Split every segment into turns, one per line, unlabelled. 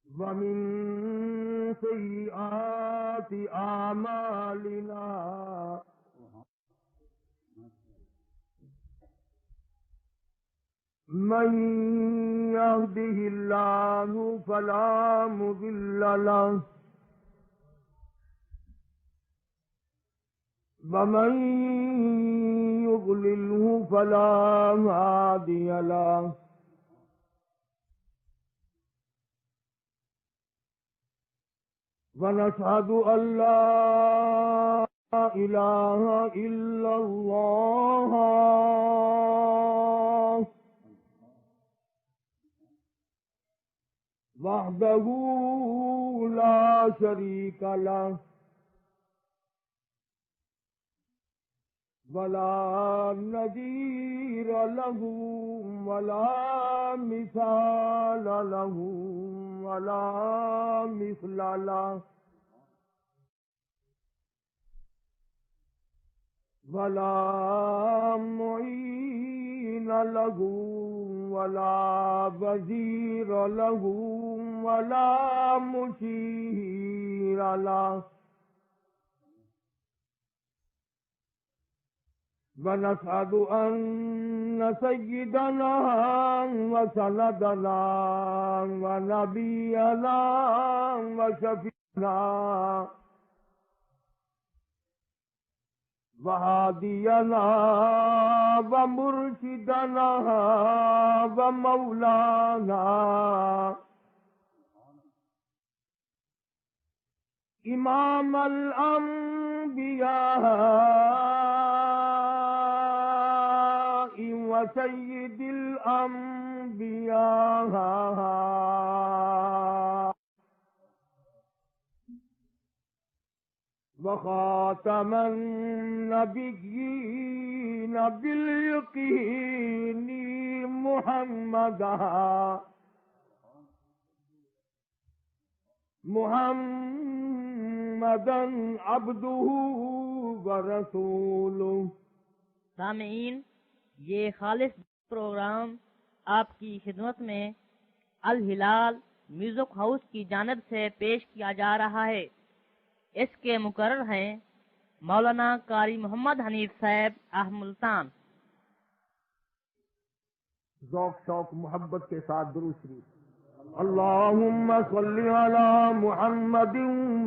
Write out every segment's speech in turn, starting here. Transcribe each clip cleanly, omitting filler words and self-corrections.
ومن سيئات أعمالنا من يهده الله فلا مضل له ومن يضلله فلا هادي له ونشهد أن لا إله إلا الله وحده لا شريك له ولا نظير له ولا مثال له ولا مثل له ولا معين له ولا وزير له ولا مشير له ونشهد أن سيدنا وسندنا ونبينا وشفيعنا وهادينا ومرشدنا ومولانا إمام الأنبياء وسيد الأنبياء وخاتم النبيين باليقين محمدا عبده ورسوله.
سامعین، یہ خالص پروگرام آپ کی خدمت میں الہلال میوزک ہاؤس کی جانب سے پیش کیا جا رہا ہے. اس کے مقرر ہیں مولانا قاری محمد حنیف صاحب ملتان.
ذوق شوق محبت کے ساتھ درود شریف. اللهم صل على محمد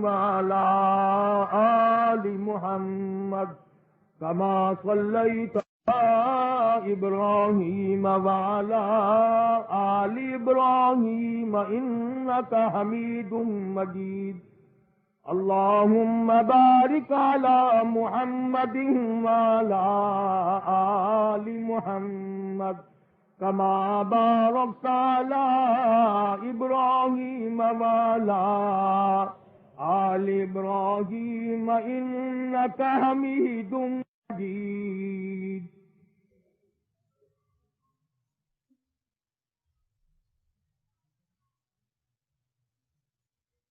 وعلى آل محمد كما صليت على إبراهيم وعلى آل إبراهيم إنك حميد مجيد. اللهم بارك على محمد وعلى آل محمد كما باركت على إبراهيم وعلى آل إبراهيم إنك حميد مجيد.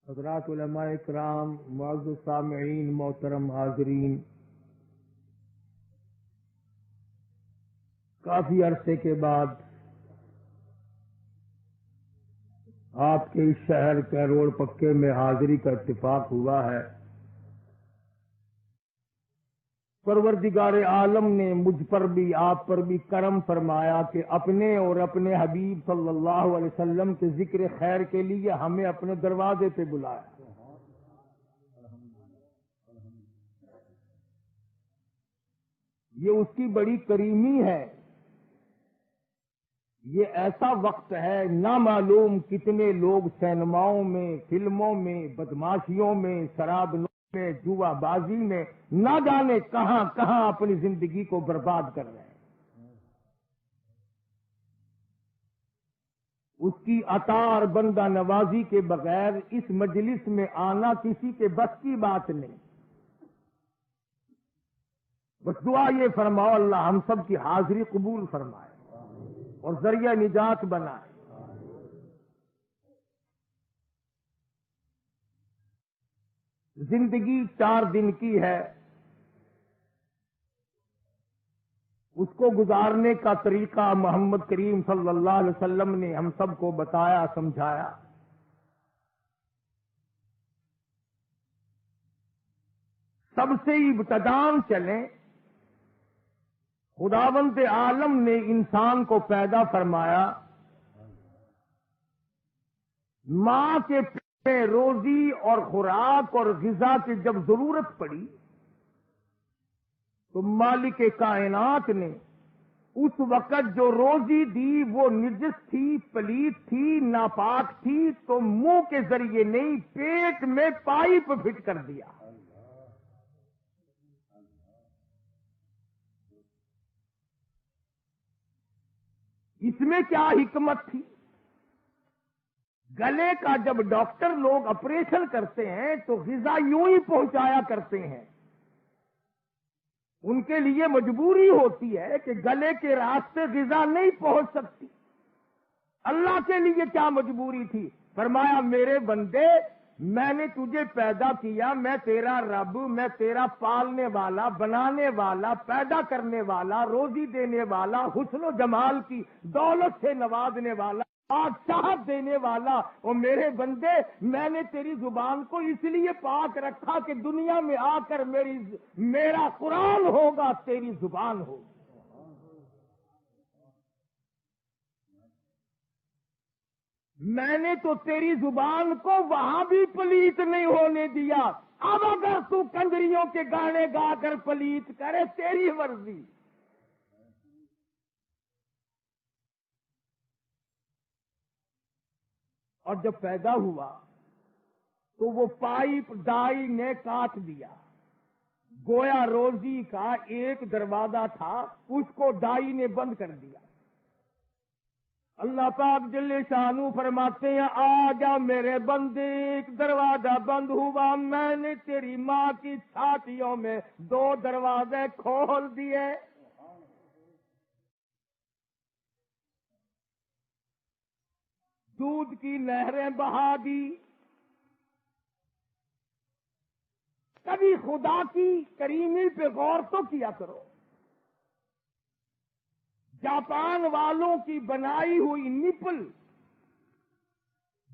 حضرات علماء کرام، معزز سامعین، محترم حاضرین، کافی عرصے کے بعد آپ کے اس شہر کیرول پکے میں حاضری کا اتفاق ہوا ہے. پروردگار عالم نے مجھ پر بھی آپ پر بھی کرم فرمایا کہ اپنے اور اپنے حبیب صلی اللہ علیہ وسلم کے ذکر خیر کے لیے ہمیں اپنے دروازے پہ بلایا. یہ اس کی بڑی کریمی ہے. یہ ایسا وقت ہے، نہ معلوم کتنے لوگ سینماؤں میں، فلموں میں، بدماشیوں میں، شراب میں، جوا بازی میں، نہ جانے کہاں کہاں اپنی زندگی کو برباد کر رہے ہیں. اس کی عطا اور بندہ نوازی کے بغیر اس مجلس میں آنا کسی کے بس کی بات نہیں. بس دعا یہ فرماؤ اللہ ہم سب کی حاضری قبول فرمائے اور ذریعہ نجات بنائے. زندگی 4 دن کی ہے، اس کو گزارنے کا طریقہ محمد کریم صلی اللہ علیہ وسلم نے ہم سب کو بتایا، سمجھایا. سب سے ابتدان چلیں، خداوند عالم نے انسان کو پیدا فرمایا، ماں کے پیٹ میں روزی اور خوراک اور غذا کی جب ضرورت پڑی تو مالک کائنات نے اس وقت جو روزی دی وہ نجس تھی، پلیت تھی، ناپاک تھی، تو منہ کے ذریعے نہیں، پیٹ میں پائپ فٹ کر دیا۔ اس میں کیا حکمت تھی؟ گلے کا جب ڈاکٹر لوگ آپریشن کرتے ہیں تو غذا یوں ہی پہنچایا کرتے ہیں، ان کے لیے مجبوری ہوتی ہے کہ گلے کے راستے غذا نہیں پہنچ سکتی۔ اللہ کے لیے کیا مجبوری تھی؟ فرمایا میرے بندے، میں نے تجھے پیدا کیا، میں تیرا رب، میں تیرا پالنے والا، بنانے والا، پیدا کرنے والا، روزی دینے والا، حسن و جمال کی دولت سے نوازنے والا، بادشاہت دینے والا۔ اور میرے بندے، میں نے تیری زبان کو اس لیے پاک رکھا کہ دنیا میں آ کر میرا قرآن ہوگا، تیری زبان ہوگی۔ میں نے تو تیری زبان کو وہاں بھی پلیت نہیں ہونے دیا، اب اگر تو کنجریوں کے گانے گا کر پلیت کرے، تیری مرضی۔ اور جب پیدا ہوا تو وہ پائپ دائی نے کاٹ دیا، گویا روزی کا ایک دروازہ تھا، اس کو دائی نے بند کر دیا۔ اللہ پاک جل شانو فرماتے ہیں، آ جا میرے بندے، ایک دروازہ بند ہوا، میں نے تیری ماں کی چھاتیوں میں 2 دروازے کھول دیے۔ دودھ کی نہریں بہا دی۔ کبھی خدا کی کریمی پہ غور تو کیا کرو۔ جاپان والوں کی بنائی ہوئی نپل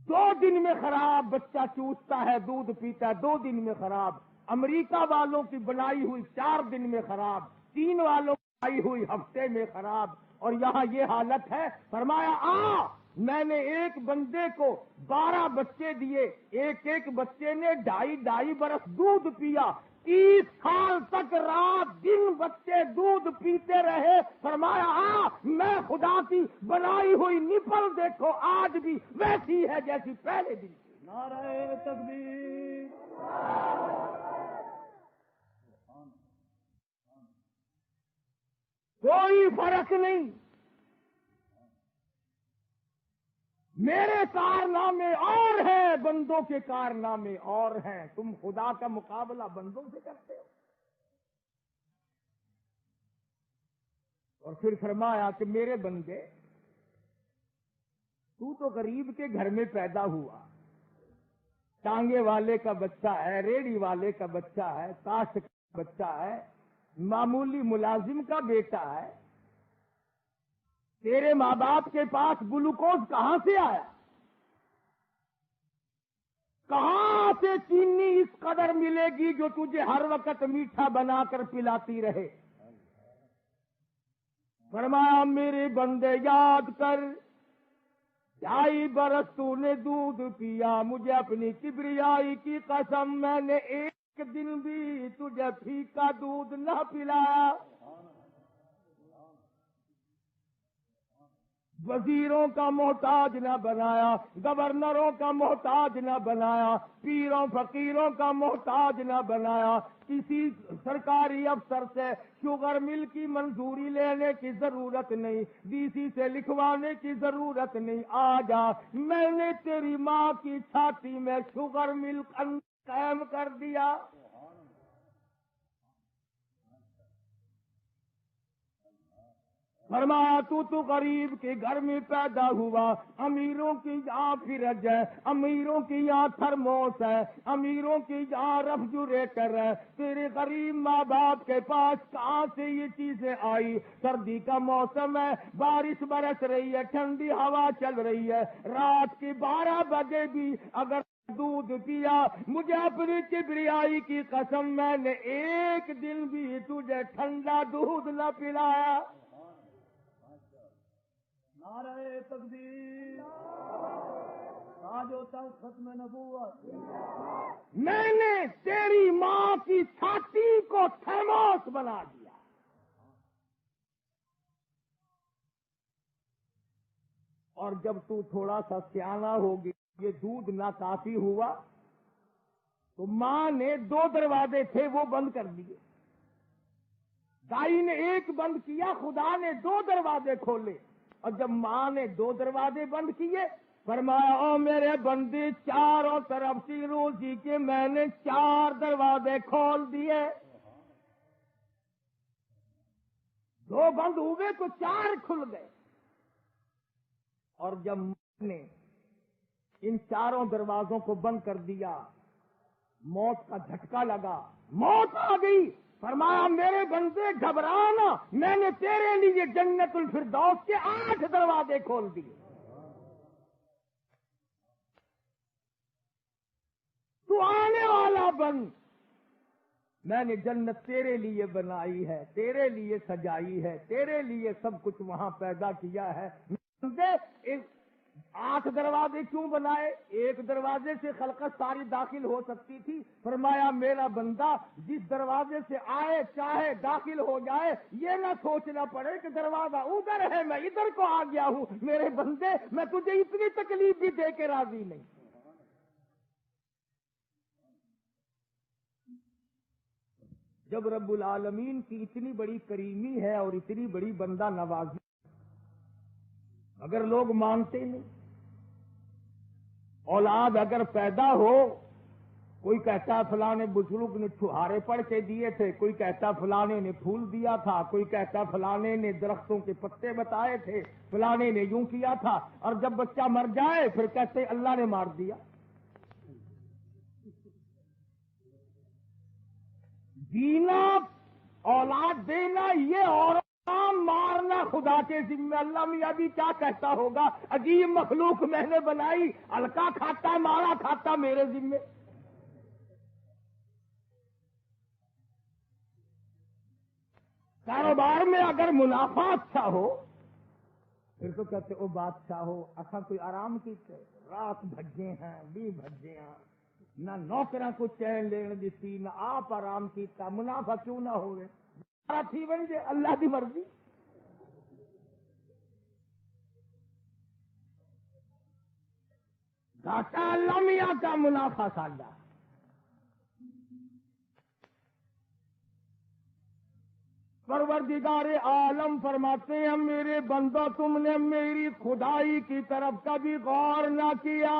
2 دن میں خراب، بچہ چوستا ہے، دودھ پیتا ہے، 2 دن میں خراب۔ امریکہ والوں کی بنائی ہوئی 4 دن میں خراب، چین والوں کی بنائی ہوئی ہفتے میں خراب، اور یہاں یہ حالت ہے۔ فرمایا میں نے ایک بندے کو 12 بچے دیے، ایک بچے نے 2.5 برس دودھ پیا، 30 سال تک رات دن بچے دودھ پیتے رہے۔ فرمایا میں خدا کی بنائی ہوئی نپل دیکھو آج بھی ویسی ہے جیسی پہلے دن کی۔
نعرہ تکبیر،
کوئی فرق نہیں۔ میرے کارنامے اور ہیں، بندوں کے کارنامے اور ہیں۔ تم خدا کا مقابلہ بندوں سے کرتے ہو۔ اور پھر فرمایا کہ میرے بندے، تو غریب کے گھر میں پیدا ہوا، ٹانگے والے کا بچہ ہے، ریڑھی والے کا بچہ ہے، کاشت کا بچہ ہے، معمولی ملازم کا بیٹا ہے۔ تیرے ماں باپ کے پاس گلوکوز کہاں سے آیا؟ کہاں سے چینی اس قدر ملے گی جو تجھے ہر وقت میٹھا بنا کر پلاتی رہے؟ فرمایا میرے بندے یاد کر، 2.5 برس تو نے دودھ پیا، مجھے اپنی کبریائی کی قسم، میں نے ایک دن بھی تجھے پھیکا دودھ نہ پلایا۔ وزیروں کا محتاج نہ بنایا، گورنروں کا محتاج نہ بنایا، پیروں فقیروں کا محتاج نہ بنایا۔ کسی سرکاری افسر سے شوگر مل کی منظوری لینے کی ضرورت نہیں، ڈی سی سے لکھوانے کی ضرورت نہیں۔ آ جا، میں نے تیری ماں کی چھاتی میں شوگر مل قائم کر دیا۔ فرمایا تو غریب کے گھر میں پیدا ہوا، امیروں کی یہاں فرج ہے، امیروں کی یہاں تھرموس ہے، امیروں کی یہاں ریفریجریٹر ہے، تیرے غریب ماں باپ کے پاس کہاں سے یہ چیزیں آئی؟ سردی کا موسم ہے، بارش برس رہی ہے، ٹھنڈی ہوا چل رہی ہے، رات کے 12 بجے بھی اگر دودھ پیا، مجھے اپنی کبریائی کی قسم، میں نے ایک دن بھی تجھے ٹھنڈا دودھ نہ پلایا۔
نعرہ تکبیر، تاج و تخت ختم نبوت۔
میں نے تیری ماں کی چھاتی کو تھرموس بنا دیا۔ اور جب تو تھوڑا سا سیانا ہو گیا، یہ دودھ نہ کافی ہوا تو ماں نے 2 دروازے تھے وہ بند کر دیے، دائی نے ایک بند کیا، خدا نے 2 دروازے کھولے، اور جب ماں نے 2 دروازے بند کیے، فرمایا او میرے بندے، چاروں طرف سے روزی کے میں نے 4 دروازے کھول دیے، 2 بند ہوئے تو 4 کھل گئے۔ اور جب ماں نے ان 4 دروازوں کو بند کر دیا، موت کا جھٹکا لگا، موت آ گئی۔ فرمایا میرے بندے گھبرانا، میں نے تیرے لیے جنت الفردوس کے 8 دروازے کھول دیے، تو آنے والا بن، میں نے جنت تیرے لیے بنائی ہے، تیرے لیے سجائی ہے، تیرے لیے سب کچھ وہاں پیدا کیا ہے۔ 8 دروازے کیوں بنائے؟ ایک دروازے سے خلقت ساری داخل ہو سکتی تھی۔ فرمایا میرا بندہ جس دروازے سے آئے چاہے داخل ہو جائے، یہ نہ سوچنا پڑے کہ دروازہ ادھر ہے میں ادھر کو آ گیا ہوں۔ میرے بندے، میں تجھے اتنی تکلیف بھی دے کے راضی نہیں۔ جب رب العالمین کی اتنی بڑی کریمی ہے اور اتنی بڑی بندہ نوازی، اگر لوگ مانتے نہیں، اولاد اگر پیدا ہو، کوئی کہتا فلانے بزرگ نے چھہارے پڑھ کے دیے تھے، کوئی کہتا فلانے نے پھول دیا تھا، کوئی کہتا فلانے نے درختوں کے پتے بتائے تھے، فلانے نے یوں کیا تھا، اور جب بچہ مر جائے پھر کہتے اللہ نے مار دیا۔ دینا، اولاد دینا یہ اور مارنا خدا کے ذمہ۔ اللہ میاں بھی کیا کہتا ہوگا، عجیب مخلوق میں نے بنائی، ہلکا کھاتا مارا کھاتا میرے ذمہ۔ کاروبار میں اگر منافع اچھا ہو پھر تو کہتے او بادشاہ ہو، اصا کوئی آرام کیتے، رات بھجے ہیں بھی بھجے ہیں، نہ نوکراں کو چین لین دیتی، نہ آپ آرام کیتا، منافع کیوں نہ ہوئے؟ تھی بن جائے اللہ کی مرضی۔ گھاٹا اللہ میاں کا، منافع ساڈا۔ پروردگار عالم فرماتے ہیں میرے بندو، تم نے میری خدائی کی طرف کبھی غور نہ کیا۔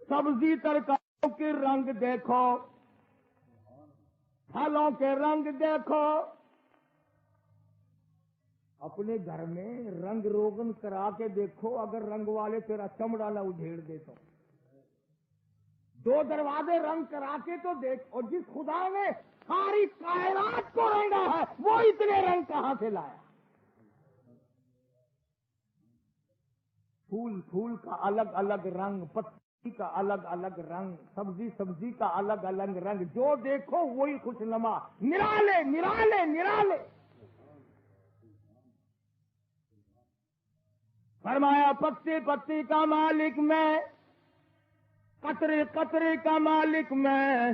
سبزی ترکاریوں کے رنگ دیکھو، پھلوں کے رنگ دیکھو، اپنے گھر میں رنگ روغن کرا کے دیکھو، اگر رنگ والے تیرا چمڑا نہ اجھیڑ دے تو 2 دروازے رنگ کرا کے تو دیکھ۔ اور جس خدا نے ساری کائنات کو رنگا ہے وہ اتنے رنگ کہاں سے لایا؟ پھول کا الگ الگ رنگ، پتی کا الگ الگ رنگ، سبزی کا الگ الگ رنگ، جو دیکھو وہی خوشنما، نرالے نرالے نرالے۔ فرمایا پتے پتے کا مالک میں، قطرے قطرے کا مالک میں،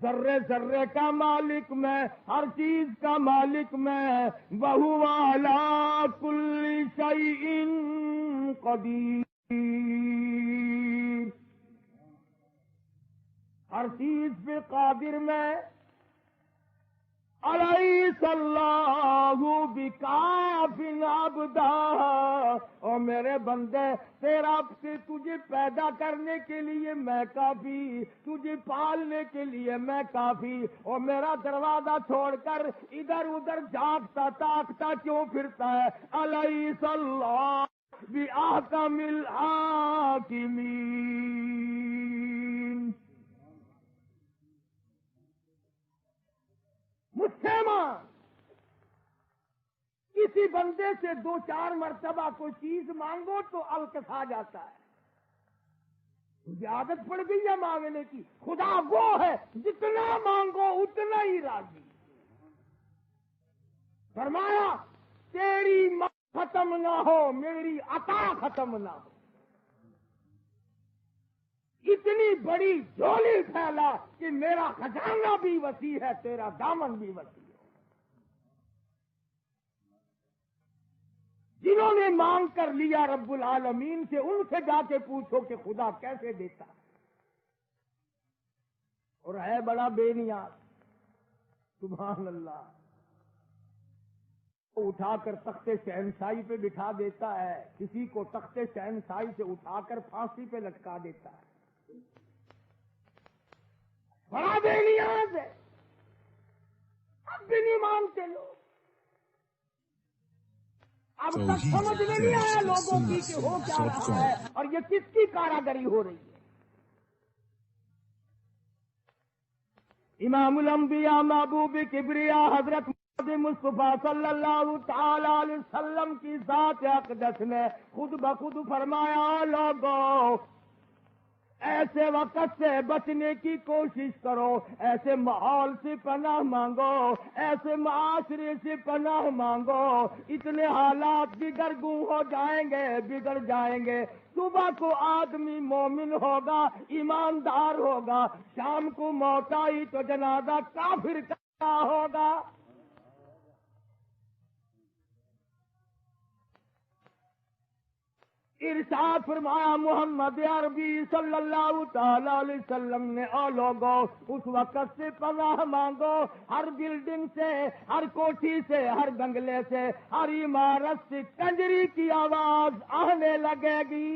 ذرے ذرے کا مالک میں، ہر چیز کا مالک میں، وَهُوَ عَلَىٰ كُلِّ شَيْءٍ قَدِيرٌ۔ ہر چیز پہ قادر میں، الیس اللہ بکاف عبدا، اور میرے بندے تیرا سے تجھے پیدا کرنے کے لیے میں کافی، تجھے پالنے کے لیے میں کافی، اور میرا دروازہ چھوڑ کر ادھر ادھر جھانکتا تاکتا کیوں پھرتا ہے؟ الیس اللہ بأحکم الحاکمین۔ مجھ سے مان، کسی بندے سے 2-4 مرتبہ کوئی چیز مانگو تو الکس آ جاتا ہے، مجھے عادت پڑ گئی ہے مانگنے کی۔ خدا وہ ہے جتنا مانگو اتنا ہی راضی۔ فرمایا تیری ماں ختم نہ ہو، میری عطا ختم نہ ہو۔ اتنی بڑی جھولی پھیلا کہ میرا خزانہ بھی وسیع ہے، تیرا دامن بھی وسیع ہے۔ جنہوں نے مانگ کر لیا رب العالمین سے، ان سے جا کے پوچھو کہ خدا کیسے دیتا، اور ہے بڑا بے نیاز۔ سبحان اللہ۔ اٹھا کر تخت شہنشاہی پہ بٹھا دیتا ہے، کسی کو تخت شہنشاہی سے اٹھا کر پھانسی پہ لٹکا دیتا ہے۔ بڑا بے نیاز ہے، اب بھی نہیں مانتے لوگ۔ اب تک سمجھ میں نہیں آیا لوگوں کی کہ ہو کیا رہا ہے اور یہ کس کی کاراگری ہو رہی ہے۔ امام الانبیاء محبوب کبریا حضرت مصطفیٰ صلی اللہ تعالی علیہ وسلم کی ذات اقدس نے خود بخود فرمایا، لوگوں ایسے وقت سے بچنے کی کوشش کرو، ایسے ماحول سے پناہ مانگو، ایسے معاشرے سے پناہ مانگو، اتنے حالات بگڑ ہو جائیں گے، بگڑ جائیں گے۔ صبح کو آدمی مومن ہوگا، ایماندار ہوگا، شام کو موت آئی تو جنازہ کافر کا ہوگا۔ ارشاد فرمایا محمد عربی صلی اللہ تعالی علیہ وسلم نے، او لوگوں اس وقت سے پناہ مانگو، ہر بلڈنگ سے، ہر کوٹھی سے، ہر بنگلے سے، ہر عمارت سے کنجری کی آواز آنے لگے گی۔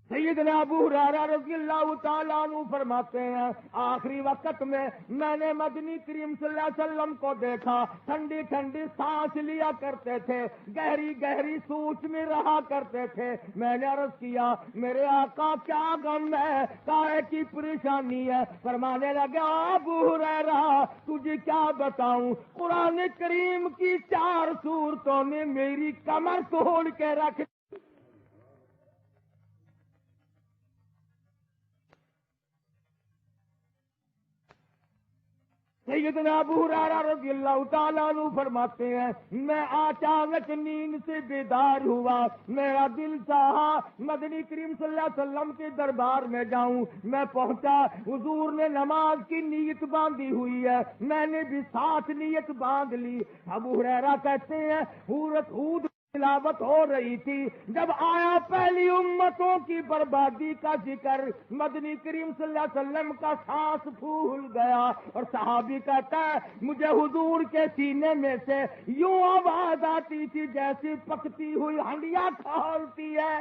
سیدنا ابو ہریرہ رضی اللہ تعالیٰ عنہ فرماتے ہیں، آخری وقت میں نے مدنی کریم صلی اللہ علیہ وسلم کو دیکھا، ٹھنڈی ٹھنڈی سانس لیا کرتے تھے، گہری گہری سوچ میں رہا کرتے تھے۔ میں نے عرض کیا میرے آقا کیا غم ہے، کاہے کی پریشانی ہے؟ فرمانے لگے، ابو ہریرہ تجھے کیا بتاؤں، قرآن کریم کی 4 سورتوں نے میری کمر توڑ کے رکھ۔ سیدنا ابو ہریرہ رضی اللہ تعالیٰ عنہ فرماتے ہیں، میں اچانک نیند سے بیدار ہوا، میرا دل چاہا مدنی کریم صلی اللہ علیہ وسلم کے دربار میں جاؤں۔ میں پہنچا، حضور نے نماز کی نیت باندھی ہوئی ہے، میں نے بھی ساتھ نیت باندھ لی۔ ابو ہریرہ کہتے ہیں سورۃ ہود تلاوت ہو رہی تھی، جب آیا پہلی امتوں کی بربادی کا ذکر، مدنی کریم صلی اللہ علیہ وسلم کا سانس پھول گیا، اور صحابی کہتا ہے مجھے حضور کے سینے میں سے یوں آواز آتی تھی جیسی پکتی ہوئی ہنڈیا کھولتی ہے۔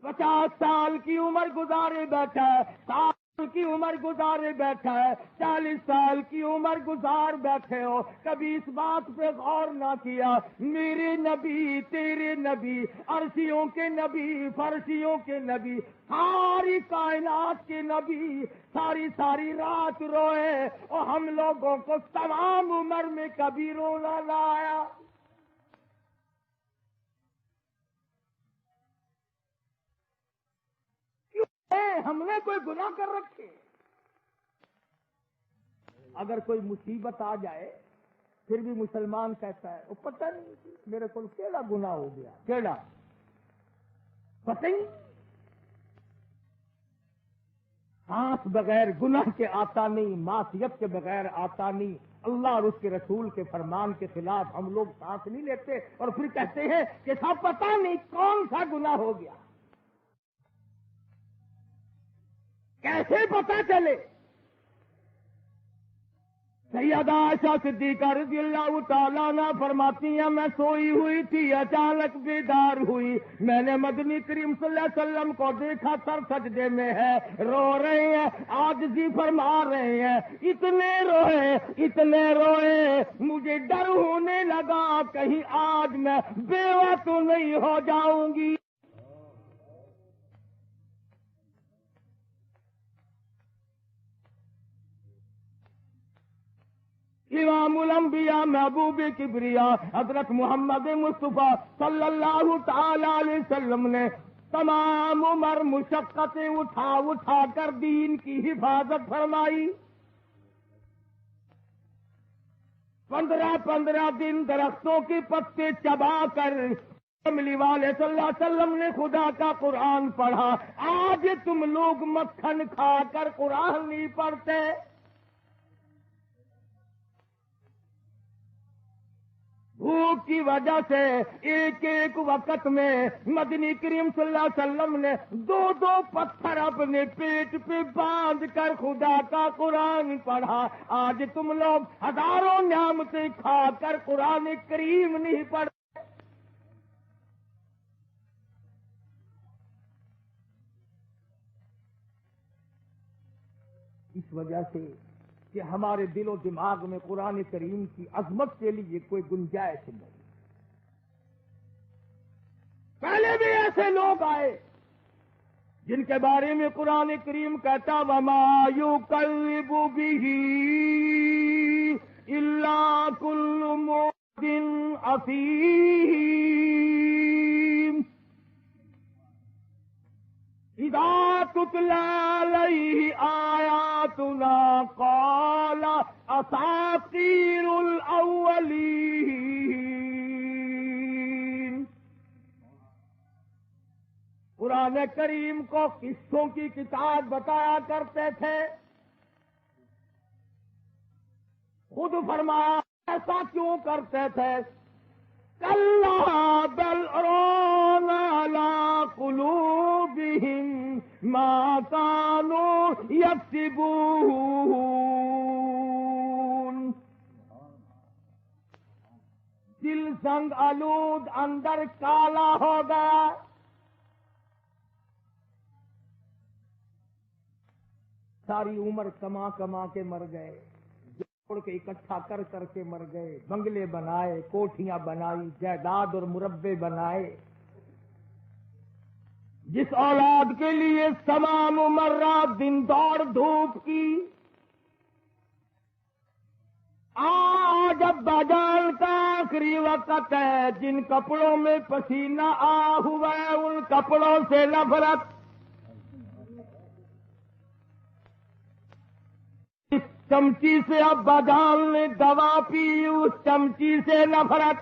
50 سال کی عمر گزارے بیٹھا ہے، 60 کی عمر گزارے بیٹھا ہے، 40 سال کی عمر گزار بیٹھے ہو، کبھی اس بات پہ غور نہ کیا میرے نبی، تیرے نبی، عرشیوں کے نبی، فرشیوں کے نبی، ساری کائنات کے نبی ساری رات روئے، اور ہم لوگوں کو تمام عمر میں کبھی رونا نہ آیا۔ ہم نے کوئی گناہ کر رکھے؟ اگر کوئی مصیبت آ جائے پھر بھی مسلمان کہتا ہے وہ پتہ نہیں میرے کو کیڑا گناہ ہو گیا، کیڑا پتہ ہی۔ سانس بغیر گناہ کے آتا نہیں، معصیت کے بغیر آتا نہیں، اللہ اور اس کے رسول کے فرمان کے خلاف ہم لوگ سانس نہیں لیتے اور پھر کہتے ہیں کہ صاحب پتہ نہیں کون سا گناہ ہو گیا. کیسے پتہ چلے؟ سیدہ عائشہ صدیقہ رضی اللہ تعالیٰ عنہ فرماتی ہیں میں سوئی ہوئی تھی، اچانک بیدار ہوئی، میں نے مدنی کریم صلی اللہ علیہ وسلم کو دیکھا، سر سجدے میں ہے، رو رہے ہیں، عاجزی فرما رہے ہیں، اتنے روئے مجھے ڈر ہونے لگا کہیں آج میں بیوہ تو نہیں ہو جاؤں گی. امام الانبیاء محبوب کبریا حضرت محمد مصطفیٰ صلی اللہ تعالی علیہ وسلم نے تمام عمر مشقتیں اٹھا کر دین کی حفاظت فرمائی. 15 دن درختوں کے پتے چبا کر کملی والے صلی اللہ علیہ وسلم نے خدا کا قرآن پڑھا. آج تم لوگ مکھن کھا کر قرآن نہیں پڑھتے. بھوک کی وجہ سے ایک وقت میں مدنی کریم صلی اللہ علیہ وسلم نے 2 پتھر اپنے پیٹ پہ باندھ کر خدا کا قرآن پڑھا. آج تم لوگ ہزاروں نعمتیں کھا کر قرآن کریم نہیں پڑھتے. اس وجہ سے کہ ہمارے دل و دماغ میں قرآن کریم کی عظمت کے لیے کوئی گنجائش نہیں. پہلے بھی ایسے لوگ آئے جن کے بارے میں قرآن کریم کہتا وَمَا يُكَذِّبُ بِهِ إِلَّا كُلُّ مُعْتَدٍ أَثِيمٍ اذا تتلى عليه آياتنا قال اساطير الاولين. قرآن کریم کو قصوں کی کتاب بتایا کرتے تھے. خود فرمایا ایسا کیوں کرتے تھے؟ کَلَّا بَلْ رَانَ عَلَىٰ قُلُوبِهِمْ مَا كَانُوا يَكْسِبُونَ. دل سنگ آلود، اندر کالا ہو گیا. ساری عمر کما کے مر گئے، جوڑ کے اکٹھا کر کے مر گئے، بنگلے بنائے، کوٹھیاں بنائی، جائیداد اور مربے بنائے. جس اولاد کے لیے تمام عمر رات دن دوڑ دھوپ کی، آج ابا جان کا آخری وقت ہے. جن کپڑوں میں پسینہ ہوا ہے ان کپڑوں سے نفرت. اس چمچی سے ابا جان نے دوا پی، اس چمچی سے نفرت.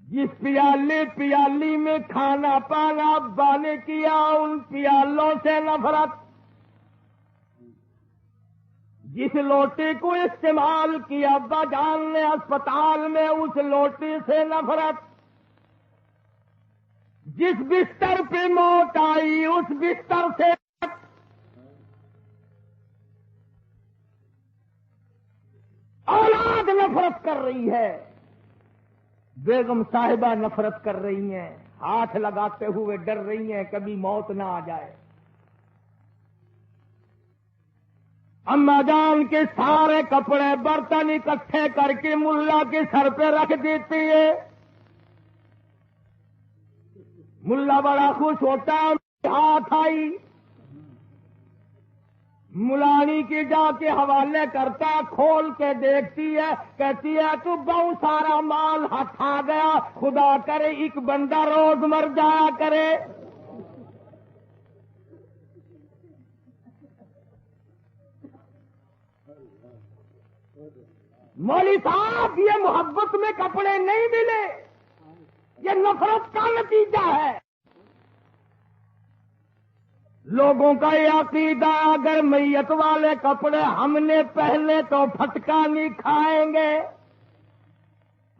جس پیالی میں کھانا پانا ابا نے کیا ان پیالوں سے نفرت. جس لوٹے کو استعمال کیا ابا جان نے اسپتال میں اس لوٹے سے نفرت. جس بستر پہ موت آئی اس بستر سے اولاد نفرت کر رہی ہے. بیگم صاحبہ نفرت کر رہی ہیں، ہاتھ لگاتے ہوئے ڈر رہی ہیں کبھی موت نہ آ جائے. اما جان کے سارے کپڑے برتن اکٹھے کر کے ملا کے سر پہ رکھ دیتی ہے. ملا بڑا خوش ہوتا ہے، ہاتھ آئی، ملانی کے جا کے حوالے کرتا، کھول کے دیکھتی ہے، کہتی ہے تو بہت سارا مال ہاتھ آ گیا، خدا کرے ایک بندہ روز مر جایا کرے. مولوی صاحب یہ محبت میں کپڑے نہیں ملے، یہ نفرت کا نتیجہ ہے. لوگوں کا یہ عقیدہ اگر میت والے کپڑے ہم نے پہنے تو پھٹکا نہیں کھائیں گے،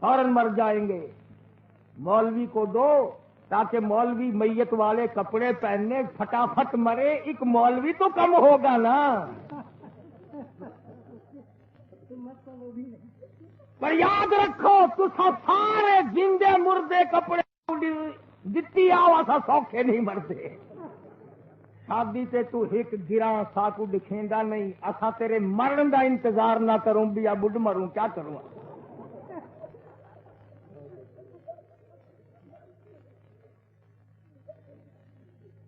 فوراً مر جائیں گے۔ مولوی کو دو تاکہ مولوی میت والے کپڑے پہننے فٹافٹ مرے، ایک مولوی تو کم ہوگا نا۔ پر یاد رکھو تسا سارے جندے مردے کپڑے جتی آو اسا سوکھے نہیں مرتے۔ شادی تے تو ایک گراں ساکو دکھیندا نہیں، اسا تیرے مرن دا انتظار نہ کروں بھی یا بڈھ مروں، کیا کروں؟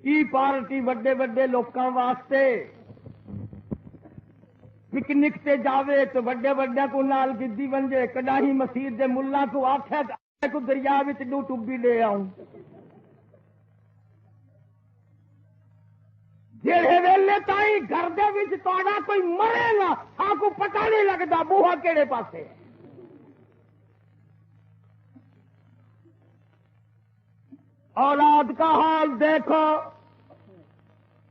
ای پارٹی وڈے وڈے لوکاں واسطے پکنک تے جاوے تو وڈے وڈے کو نال گدی ونجے، کڈاہی مسیت دے ملا کو آکھے کو دریا وچ ڈو ٹبی لے آؤں۔ جہے ویلے تائیں گھر دے وچ تہاڈا کوئی مرے گا ساکو پتہ نہیں لگدا بوہا کیڑے پاسے۔ اولاد کا حال دیکھو،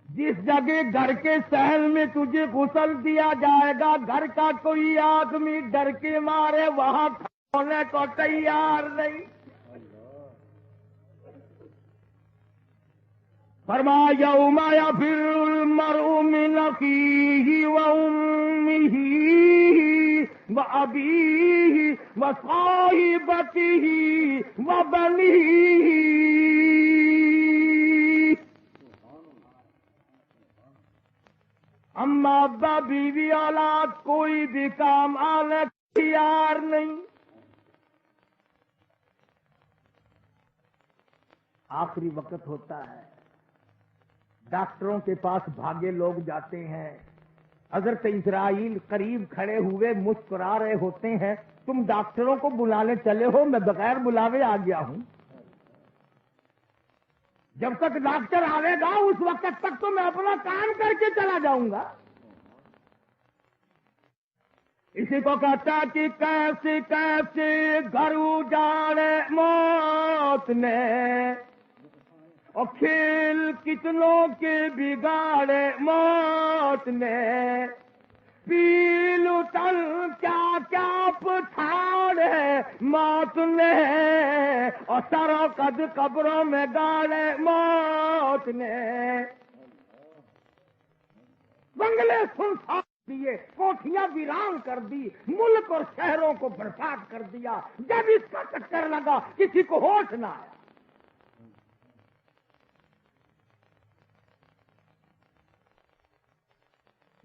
جس جگہ گھر کے صحن میں تجھے غسل دیا جائے گا گھر کا کوئی آدمی ڈر کے مارے وہاں کھانے کو تیار نہیں۔ فرمایا یوم یفر المرء من اخیہ وامہ وابیہ وصاحبتہ وبنیہ۔ اما ابا بیوی اولاد کوئی بھی کام آنے تیار نہیں۔ آخری وقت ہوتا ہے، ڈاکٹروں کے پاس بھاگے لوگ جاتے ہیں، حضرت اسرائیل قریب کھڑے ہوئے مسکرا رہے ہوتے ہیں، تم ڈاکٹروں کو بلانے چلے ہو، میں بغیر بلاوے آ گیا ہوں۔ جب تک ڈاکٹر آئے گا اس وقت تک تو میں اپنا کام کر کے چلا جاؤں گا۔ اسی کو کہتا کہ کیسے کیسے گھر اجاڑے موت نے، اور کھیل کتنوں کے بگاڑے موت نے، پیل اتل کیا کیا پچھاڑے موت نے، اور سرو قد قبروں میں گاڑے موت نے۔ بنگلے سنسان دیے، کوٹھیاں ویران کر دی، ملک اور شہروں کو برباد کر دیا۔ جب اس کا چکر لگا کسی کو ہوش نہ آیا۔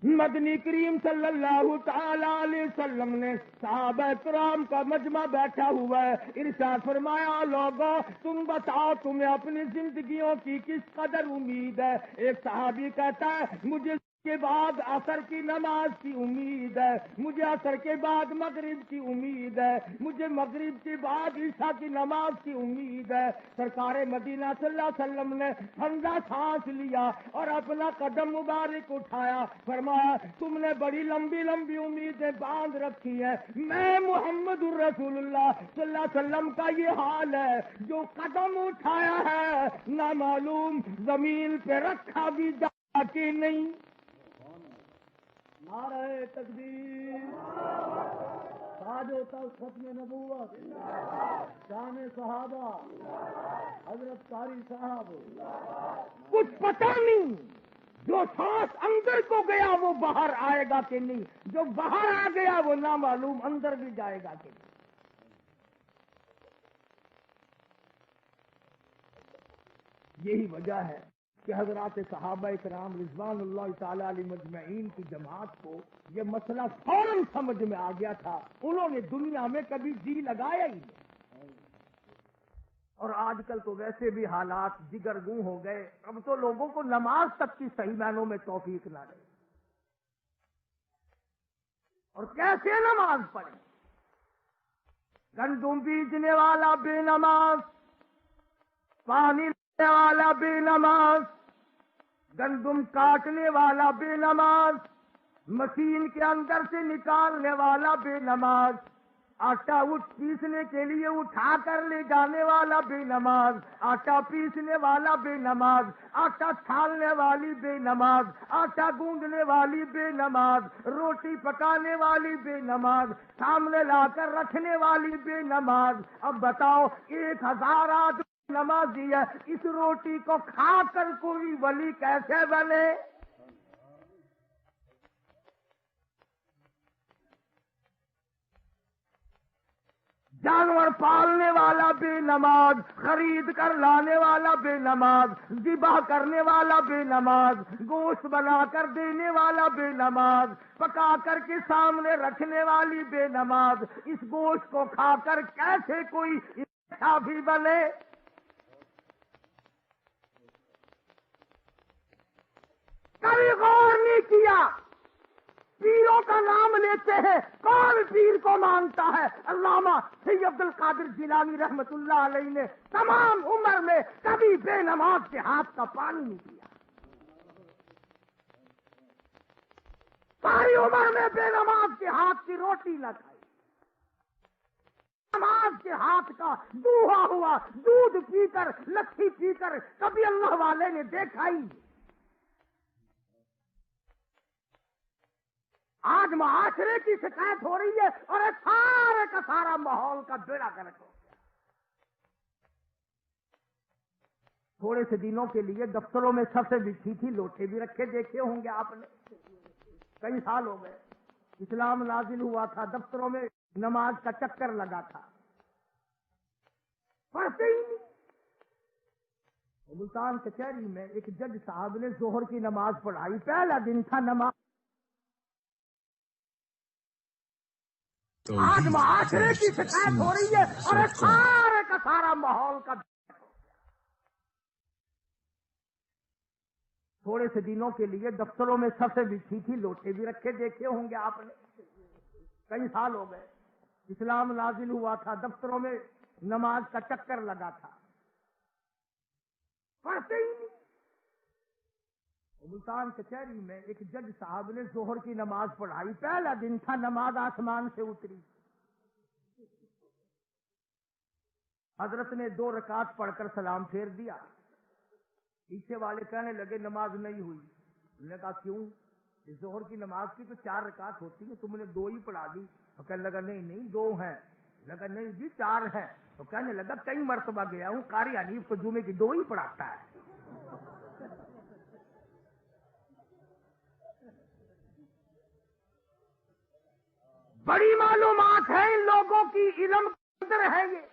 مدنی کریم صلی اللہ تعالی علیہ وسلم نے صحابہ کرام کا مجمع بیٹھا ہوا ہے، ارشاد فرمایا لوگوں تم بتاؤ تمہیں اپنی زندگیوں کی کس قدر امید ہے؟ ایک صحابی کہتا ہے مجھے کے بعد عصر کی نماز کی امید ہے، مجھے عصر کے بعد مغرب کی امید ہے، مجھے مغرب کے بعد عشاء کی نماز کی امید ہے۔ سرکار مدینہ صلی اللہ علیہ وسلم نے ٹھنڈا سانس لیا اور اپنا قدم مبارک اٹھایا، فرمایا تم نے بڑی لمبی لمبی امیدیں باندھ رکھی ہیں، میں محمد الرسول اللہ صلی اللہ علیہ وسلم کا یہ حال ہے، جو قدم اٹھایا ہے نہ معلوم زمین پہ رکھا بھی جا کے نہیں۔
نعرہ تکبیر، تاج و تخت ختم نبوت، شان صحابہ، حضرت قاری صاحب۔
کچھ پتہ نہیں، جو سانس اندر کو گیا وہ باہر آئے گا کہ نہیں، جو باہر آ گیا وہ نامعلوم اندر بھی جائے گا کہ نہیں۔ یہی وجہ ہے کہ حضرات صحابہ کرام رضوان اللہ تعالی علیہ مجمعین کی جماعت کو یہ مسئلہ فوراً سمجھ میں آ گیا تھا، انہوں نے دنیا میں کبھی جی لگایا ہی نہیں۔ اور آج کل تو ویسے بھی حالات جگرگوں ہو گئے، اب تو لوگوں کو نماز تک کی صحیح معنوں میں توفیق نہ رہی، اور کیسے نماز پڑھیں؟ گندم بیجنے والا بے نماز، پانی لینے والا بے نماز، گندم کاٹنے والا بے نماز، مشین کے اندر سے نکالنے والا بے نماز، آٹا پیسنے کے لیے اٹھا کر لے جانے والا بے نماز، آٹا پیسنے والا بے نماز، آٹا چھالنے والی بے نماز، آٹا گوندنے والی بے نماز، روٹی پکانے والی بے نماز، سامنے لا کر رکھنے والی بے نماز۔ اب بتاؤ 1000 آدمی نمازی ہے، اس روٹی کو کھا کر کوئی ولی کیسے بنے؟ جانور پالنے والا بے نماز، خرید کر لانے والا بے نماز، ذبح کرنے والا بے نماز، گوشت بنا کر دینے والا بے نماز، پکا کر کے سامنے رکھنے والی بے نماز۔ اس گوشت کو کھا کر کیسے کوئی شافی بنے؟ کبھی غور نہیں کیا؟ پیروں کا نام لیتے ہیں، کون پیر کو مانتا ہے؟ علامہ سید عبد القادر جیلانی رحمت اللہ علیہ نے تمام عمر میں کبھی بے نماز کے ہاتھ کا پانی نہیں پیا، ساری عمر میں بے نماز کے ہاتھ کی روٹی نہ کھائی، نماز کے ہاتھ کا دوہا ہوا دودھ پی کر، لسی پی کر کبھی اللہ والے نے دیکھا ہی نہیں۔ آج معاشرے کی شکایت ہو رہی ہے اور سارے کا سارا ماحول کا بیڑا گرک ہو گیا۔ تھوڑے سے دنوں کے لیے دفتروں میں سب سے بچھی تھی، لوٹے بھی رکھے دیکھے ہوں گے آپ نے، کئی سال ہو گئے اسلام نازل ہوا تھا، دفتروں میں نماز کا چکر لگا تھا، پڑھتے ہی نہیں۔ ملتان کچہری میں ایک جج صاحب نے ظہر کی نماز پڑھائی، پہلا دن تھا نماز۔ آج معاشرے کی شکایت ہو رہی ہے اور سارے کا سارا ماحول کا۔ تھوڑے سے دنوں کے لیے دفتروں میں سب سے بچھی تھی، لوٹے بھی رکھے دیکھے ہوں گے آپ نے، کئی سال ہو گئے اسلام نازل ہوا تھا، دفتروں میں نماز کا چکر لگا تھا، پڑھتے ہی نہیں۔ ملتان کچہری میں ایک جج صاحب نے ظہر کی نماز پڑھائی، پہلا دن تھا، نماز آسمان سے اتری، حضرت نے 2 رکعت پڑھ کر سلام پھیر دیا۔ پیچھے والے کہنے لگے نماز نہیں ہوئی۔ انہوں نے کہا کیوں؟ اس ظہر کی نماز کی تو 4 رکعت ہوتی ہے، تم نے 2 ہی پڑھا دی۔ تو کہنے لگا نہیں 2 ہیں، لگا نہیں جی 4 ہیں۔ تو کہنے لگا کئی مرتبہ گیا ہوں، قاری حنیف کو جمعے کی 2 ہی پڑھاتا ہے۔ بڑی معلومات ہے ان لوگوں کی، علم اندر ہے یہ۔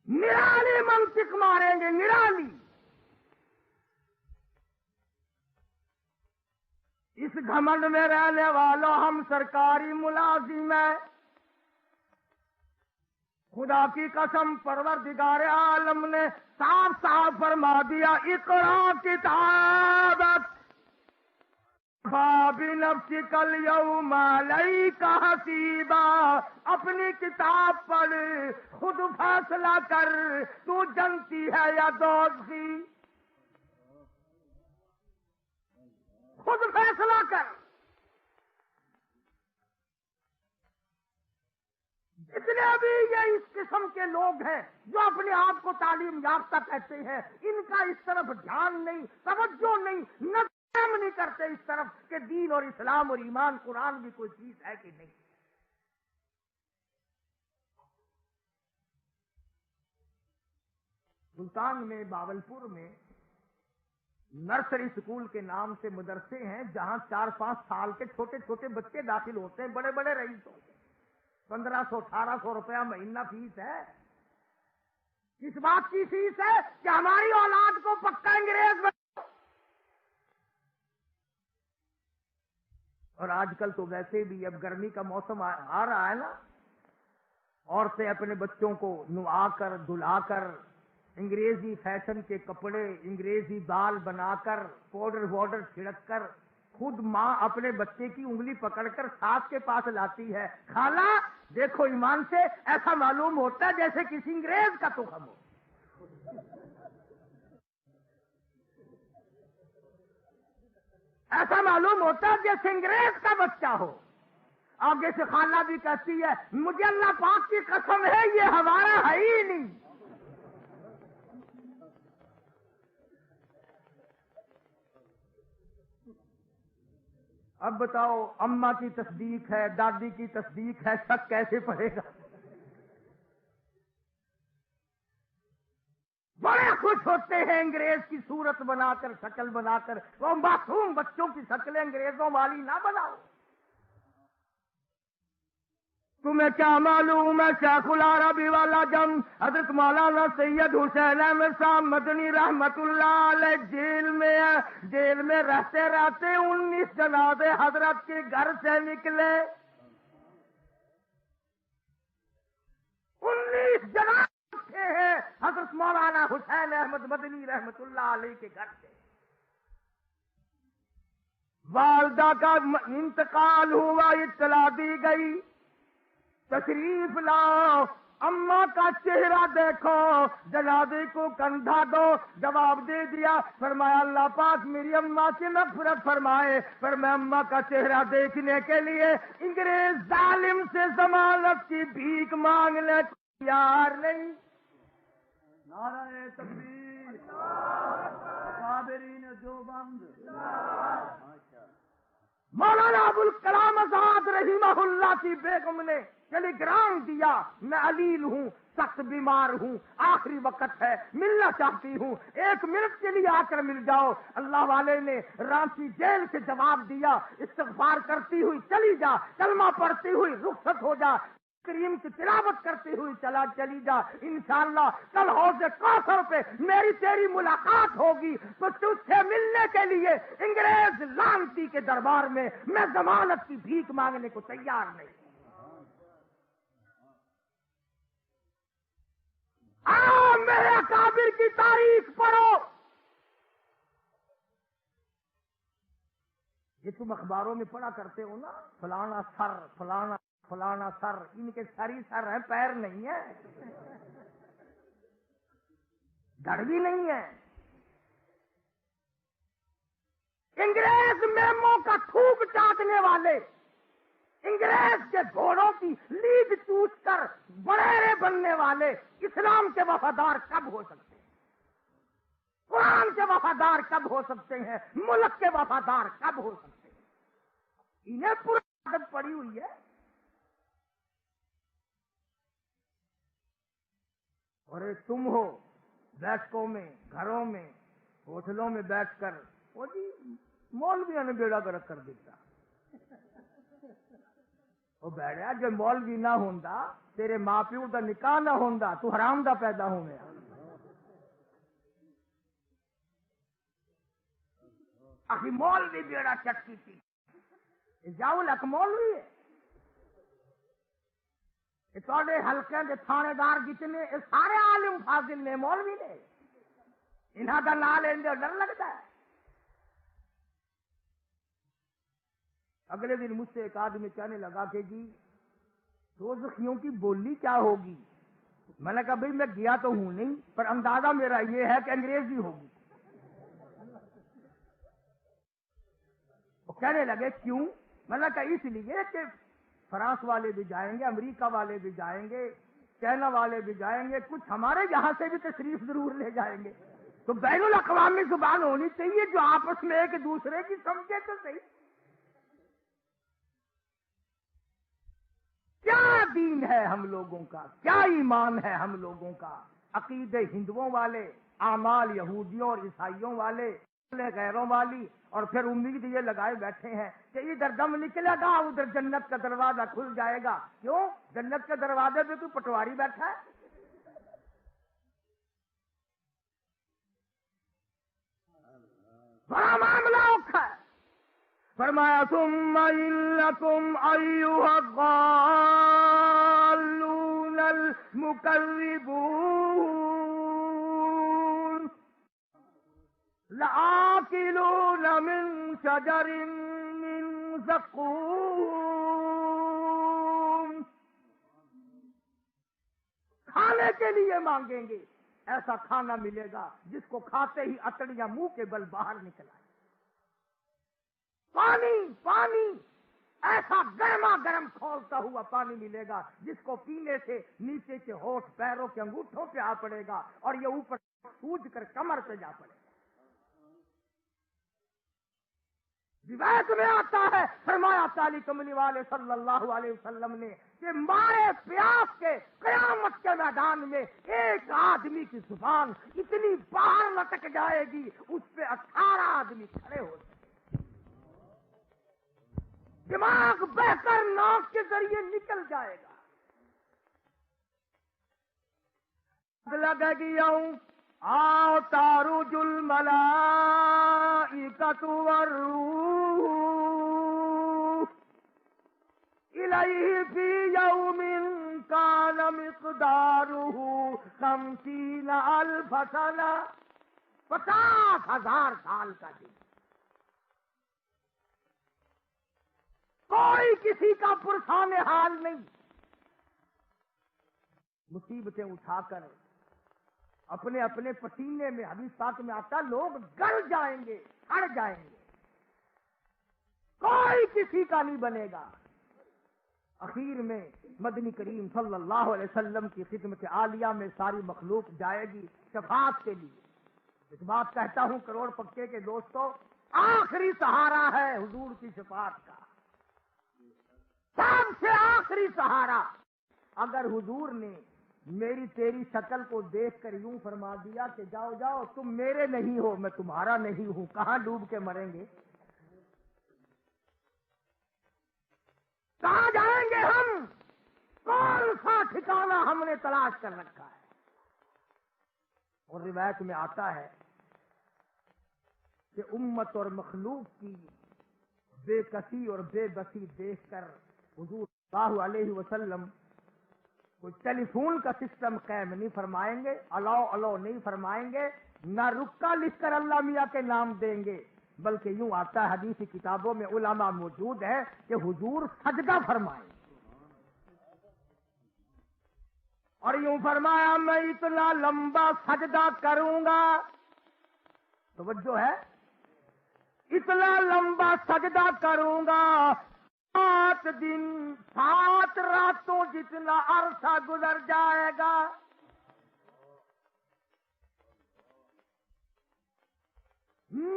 نرالی منطق ماریں گے، نرالی۔ اس گھمنڈ میں رہنے والوں ہم سرکاری ملازم ہیں، خدا کی قسم پروردگار عالم نے صاف صاف فرما دیا، اقرا کتابک بِنَفْسِكَ الْيَوْمَ عَلَيْكَ حَسِيبًا، اپنی کتاب پڑھ، خود فیصلہ کر، تو جنتی ہے یا دوزخی، خود فیصلہ کر۔ جتنے بھی یہ اس قسم کے لوگ ہیں جو اپنے آپ کو تعلیم یافتہ کہتے ہیں، ان کا اس طرف دھیان نہیں، توجہ نہیں، نظر نہیں کرتے اس طرف کہ دین اور اسلام اور ایمان قرآن بھی کوئی چیز ہے کہ نہیں۔ ملتان میں باولپور میں نرسری اسکول کے نام سے مدرسے ہیں، جہاں 4-5 سال کے چھوٹے چھوٹے بچے داخل ہوتے ہیں، بڑے بڑے رئیس ہوتے ہیں، 1500-1800 روپیہ مہینہ فیس ہے۔ کس بات کی فیس ہے؟ کہ ہماری اولاد کو پکا انگریز بنا۔ اور آج کل تو ویسے بھی اب گرمی کا موسم آ رہا ہے نا، عورتیں اپنے بچوں کو نہا کر دھلا کر انگریزی فیشن کے کپڑے، انگریزی بال بنا کر، پاؤڈر وارڈر چھڑک کر، خود ماں اپنے بچے کی انگلی پکڑ کر ساس کے پاس لاتی ہے، خالہ دیکھو ایمان سے ایسا معلوم ہوتا ہے جیسے کسی انگریز کا تخم ہو۔ ایسا معلوم ہوتا ہے جیسے انگریز کا بچہ ہو. آگے سے خالہ بھی کہتی ہے مجھے اللہ پاک کی قسم ہے یہ ہمارا ہے ہی نہیں. اب بتاؤ اماں کی تصدیق ہے، دادی کی تصدیق ہے، شک کیسے پڑے گا؟ بڑے خوش ہوتے ہیں انگریز کی صورت بنا کر، شکل بنا کر. وہ معصوم بچوں کی شکلیں انگریزوں والی نہ بناؤ. تمہیں کیا معلوم ہے شیخ العربی والا جم حضرت مولانا سید حسین احمد صاحب مدنی رحمت اللہ علیہ جیل میں رہتے رہتے 19 جنازے حضرت کے گھر سے نکلے. 19 جنازے اٹھے ہیں حضرت مولانا حسین احمد مدنی رحمت اللہ علیہ کے گھر سے. والدہ کا انتقال ہوا، اطلاع دی گئی، تشریف لاؤ، اماں کا چہرہ دیکھو، جنازے کو کندھا دو. جواب دے دیا، فرمایا اللہ پاک میری اماں کی مغفرت فرمائے. پر میں اماں کا چہرہ دیکھنے کے لیے انگریز ظالم سے ضمانت کی بھیک مانگنے کو تیار نہیں.
نعرہ تکبیر، صابرین جو بند.
مولانا ابوالکلام آزاد رحمہ اللہ کی بیگم نے ٹیلی گرام دیا، میں علیل ہوں، سخت بیمار ہوں، آخری وقت ہے، ملنا چاہتی ہوں، 1 منٹ کے لیے آ کر مل جاؤ. اللہ والے نے رانچی جیل سے جواب دیا، استغفار کرتی ہوئی چلی جا، کلمہ پڑھتی ہوئی رخصت ہو جا، کریم کی تلاوت کرتی ہوئی چلی جا. انشاءاللہ کل حوض کوثر پہ میری تیری ملاقات ہوگی تو تجھ سے ملنے کے لیے انگریز لانتی کے دربار میں میں ضمانت کی بھیک مانگنے کو تیار نہیں. میرے اکابر کی تاریخ پڑھو. یہ تم اخباروں میں پڑھا کرتے ہو نا، فلانا سر، فلانا سر. ان کے ساری سر ہیں، پیر نہیں ہے، دھڑ بھی نہیں ہے. انگریز میموں کا تھوک چاٹنے والے، انگریز کے گھوڑوں کی لیج چوس کر بڑیرے بننے والے اسلام کے وفادار کب ہو سکتے ہیں؟ قرآن کے وفادار کب ہو سکتے ہیں؟ ملک کے وفادار کب ہو سکتے ہیں؟ انہیں پوری عادت پڑی ہوئی ہے. اور تم ہو بیٹھکوں میں، گھروں میں، ہوٹلوں میں بیٹھ کر وہ جی مولویوں نے بیڑا گرک کر دیتا. وہ بیڑا جو مولوی نہ ہوندا، تیرے ماں پیو دا نکاح نہ ہوندا، تو حرام دا پیدا ہو گیا. اخی مولوی بیڑا چٹکی تھی، جاؤ لک مولوی ہے. تھوڑے حلقے کے تھانے دار جتنے سارے عالم فاضل نے، مولوی نے. انہاں کا نام لیندے ڈر لگتا ہے. اگلے دن مجھ سے ایک آدمی کہنے لگا کہ جی دوزخیوں کی بولی کیا ہوگی؟ میں نے کہا بھئی میں گیا تو ہوں نہیں، پر اندازہ میرا یہ ہے کہ انگریزی ہوگی. وہ کہنے لگے کیوں؟ میں نے کہا اس لیے کہ فرانس والے بھی جائیں گے، امریکہ والے بھی جائیں گے، چائنا والے بھی جائیں گے، کچھ ہمارے یہاں سے بھی تشریف ضرور لے جائیں گے. تو بین الاقوامی زبان ہونی چاہیے جو آپس میں ایک دوسرے کی سمجھے تو صحیح. کیا دین ہے ہم لوگوں کا، کیا ایمان ہے ہم لوگوں کا؟ عقیدے ہندوؤں والے، اعمال یہودیوں اور عیسائیوں والے، غیروں والی، اور پھر امید یہ لگائے بیٹھے ہیں کہ ادھر دم نکلے گا ادھر جنت کا دروازہ کھل جائے گا. کیوں؟ جنت کے دروازے پہ کوئی پٹواری بیٹھا ہے؟ بڑا معاملہ اوکھا ہے. فرمایا ثم انکم ایھا الضالون المکذبون لآکلون من شجر من زقوم. کھانے کے لیے مانگیں گے، ایسا کھانا ملے گا جس کو کھاتے ہی اٹڑیاں منہ کے بل باہر نکل آئے. پانی پانی ایسا گرما گرم کھولتا ہوا پانی ملے گا جس کو پینے سے نیچے کے ہونٹ پیروں کے انگوٹھوں پہ آ پڑے گا اور یہ اوپر سوج کر کمر پہ جا پڑے گا. روایت میں آتا ہے فرمایا تعالی کملی والے صلی اللہ علیہ وسلم نے کہ مارے پیاس کے قیامت کے میدان میں ایک آدمی کی زبان اتنی باہر لٹک جائے گی اس پہ 18 آدمی کھڑے ہو سکتے. دماغ بہ کر ناک کے ذریعے نکل جائے گا. لگے گی آؤ تاروج الملائکۃ والروح الیہ فی یوم کان مقدارہ 50,000 سنہ. 50,000 سال کا دن. کوئی کسی کا پرسان حال نہیں. مصیبتیں اٹھا کر اپنے اپنے پسینے میں حدیث پاک میں آتا لوگ گل جائیں گے سڑ جائیں گے. کوئی کسی کا نہیں بنے گا. اخیر میں مدنی کریم صلی اللہ علیہ وسلم کی خدمت عالیہ میں ساری مخلوق جائے گی شفاعت کے لیے. اس بات کہتا ہوں کروڑ پکے کے دوستوں آخری سہارا ہے حضور کی شفاعت کا. سب سے آخری سہارا. اگر حضور نے میری تیری شکل کو دیکھ کر یوں فرما دیا کہ جاؤ جاؤ تم میرے نہیں ہو میں تمہارا نہیں ہوں, کہاں ڈوب کے مریں گے؟ کہاں جائیں گے ہم؟ کون سا ٹھکانہ ہم نے تلاش کر رکھا ہے؟ اور روایت میں آتا ہے کہ امت اور مخلوق کی بے کسی اور بے بسی دیکھ کر حضور صلی اللہ علیہ وسلم کوئی ٹیلی فون کا سسٹم قائم نہیں فرمائیں گے, الاؤ نہیں فرمائیں گے, نہ رکا لکھ کر اللہ میاں کے نام دیں گے, بلکہ یوں آتا ہے حدیثی کتابوں میں علماء موجود ہے کہ حضور سجدہ فرمائیں اور یوں فرمایا میں اتنا لمبا سجدہ کروں گا. توجہ ہے, اتنا لمبا سجدہ کروں گا 7 دن 7 راتوں جتنا عرصہ گزر جائے گا.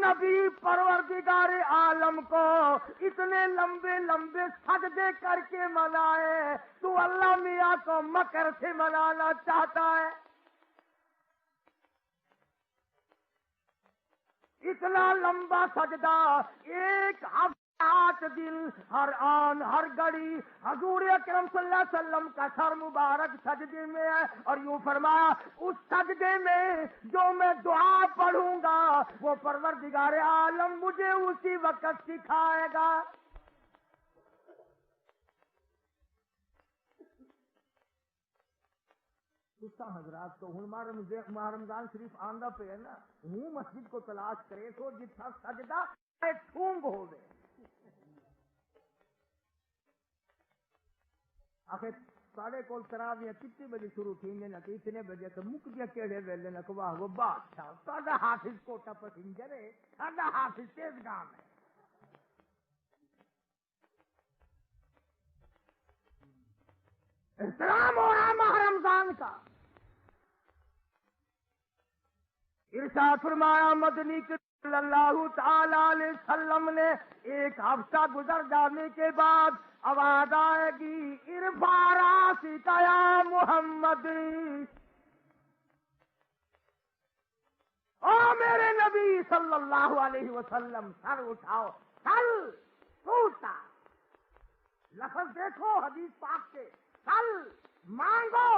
نبی پروردگار عالم کو اتنے لمبے لمبے سجدے کر کے منائے, تو اللہ میاں کو مکر سے منانا چاہتا ہے. اتنا لمبا سجدہ, ایک ہفتہ 8 دن, ہر آن ہر گھڑی حضور اکرم صلی اللہ علیہ وسلم کا سر مبارک سجدے میں ہے. اور یوں فرمایا اس سجدے میں جو میں دعا پڑھوں گا وہ پروردگار عالم مجھے اسی وقت سکھائے گا. حضرات تو ہوں ماہ رمضان شریف آندہ پہ ہے نا, ہوں مسجد کو تلاش کرے تو جتنا سجدہ ٹھونگ ہو گئے. آخر ساڑھے کول تراویاں کتنے بجے شروع تھی نہ کہ اتنے بجے تو مک دیا کیڑے ویلے نہ کہ واہ وہ بادشاہ ساڈا حافظ کوٹا پسنجر ہے, ساڈا حافظ تیز گام ہے. احترام ہو رہا ماہ رمضان کا. ارشاد فرمایا مدنی صلی اللہ تعالی علیہ وسلم نے ایک ہفتہ گزر جانے کے بعد آواز آئے گی ارفع راسک یا محمد, او میرے نبی صلی اللہ علیہ وسلم سر اٹھاؤ. سل ٹوٹا لفظ دیکھو حدیث پاک کے, سل مانگو,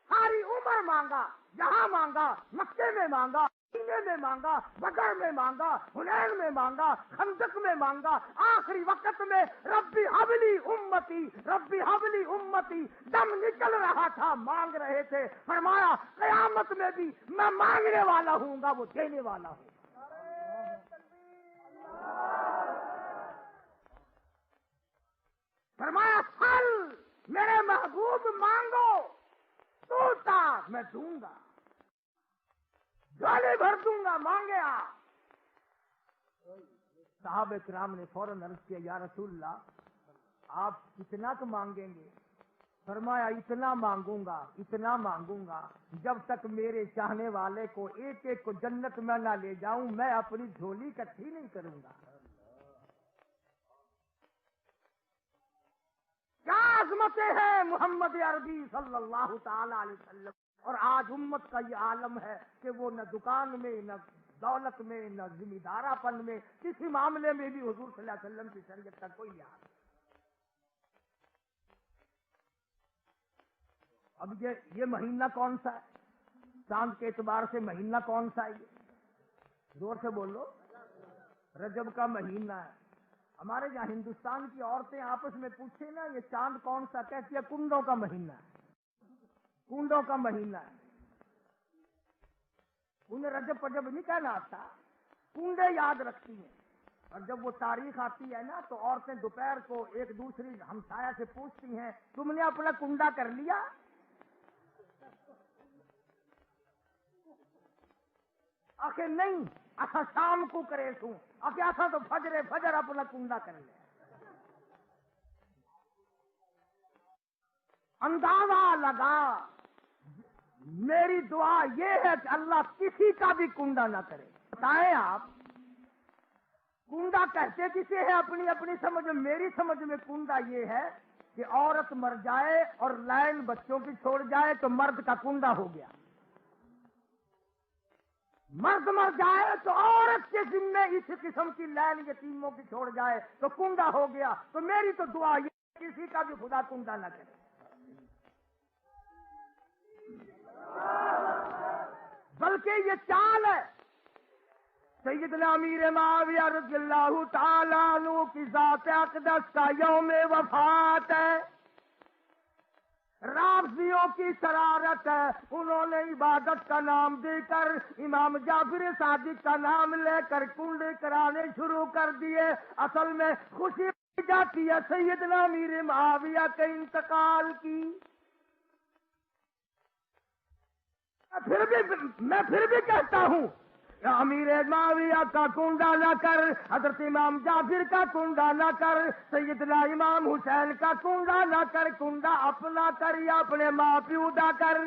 ساری عمر مانگا, یہاں مانگا, مکے میں مانگا, مدینے میں مانگا, بدر میں مانگا, حنین میں مانگا, خندق میں مانگا, آخری وقت میں ربی حبلی امتی ربی حبلی امتی دم نکل رہا تھا, مانگ رہے تھے. فرمایا قیامت میں بھی میں مانگنے والا ہوں گا, وہ دینے والا ہوں. فرمایا پھل میرے محبوب مانگو, توتا میں دوں گا, جھولی بھر دوں گا, مانگے آپ. صحابہ کرام نے فوراً عرض کیا یا رسول اللہ آپ کتنا تو مانگیں گے؟ فرمایا اتنا مانگوں گا جب تک میرے چاہنے والے کو ایک ایک کو جنت میں نہ لے جاؤں میں اپنی جھولی اکٹھی نہیں کروں گا. کیا عظمتیں ہیں محمد عربی صلی اللہ تعالی علیہ وسلم. اور آج امت کا یہ عالم ہے کہ وہ نہ دکان میں نہ دولت میں نہ ذمہ دارا پن میں کسی معاملے میں بھی حضور صلی اللہ علیہ وسلم کی شریعت کا کوئی لحاظ نہیں. اب یہ مہینہ کون سا ہے؟ چاند کے اعتبار سے مہینہ کون سا ہے؟ یہ زور سے بولو. رجب کا مہینہ ہے. ہمارے یہاں ہندوستان کی عورتیں آپس میں پوچھیں نا یہ چاند کون سا، کہتی ہے کنڈوں کا مہینہ ہے. کنڈوں کا مہینہ ہے. انہیں رجب پجب نہیں کہنا آتا، کنڈے یاد رکھتی ہیں. اور جب وہ تاریخ آتی ہے نا تو عورتیں دوپہر کو ایک دوسری ہمسایہ سے پوچھتی ہیں تم نے اپنا کنڈا کر لیا؟ آخر نہیں، اصا شام کو کرے سوں آخر اصا تو فجر اپنا کنڈا کر لیا. اندازہ لگا. میری دعا یہ ہے کہ اللہ کسی کا بھی کنڈا نہ کرے. بتائیں آپ کنڈا کہتے کسے ہیں؟ اپنی اپنی سمجھ میں. میری سمجھ میں کنڈا یہ ہے کہ عورت مر جائے اور لائن بچوں کی چھوڑ جائے تو مرد کا کنڈا ہو گیا. مرد مر جائے تو عورت کے ذمے اس قسم کی لائن یتیموں کی چھوڑ جائے تو کنڈا ہو گیا. تو میری تو دعا یہ کسی کا بھی خدا کنڈا نہ کرے. بلکہ یہ چال ہے سیدنا امیر معاویہ رضی اللہ تعالیٰ عنہ کی ذات اقدس کا یوم وفات ہے. رافضیوں کی شرارت ہے. انہوں نے عبادت کا نام دے کر امام جعفر صادق کا نام لے کر کنڈے کرانے شروع کر دیے. اصل میں خوشی جاتی ہے سیدنا امیر معاویہ کے انتقال کی. میں پھر بھی کہتا ہوں امیر معاویہ کا کنڈا نہ کر، حضرت امام جعفر کا کنڈا نہ کر، سیدنا امام حسین کا کنڈا نہ کر. کنڈا اپنا کر یا اپنے ماں پیو دا کر.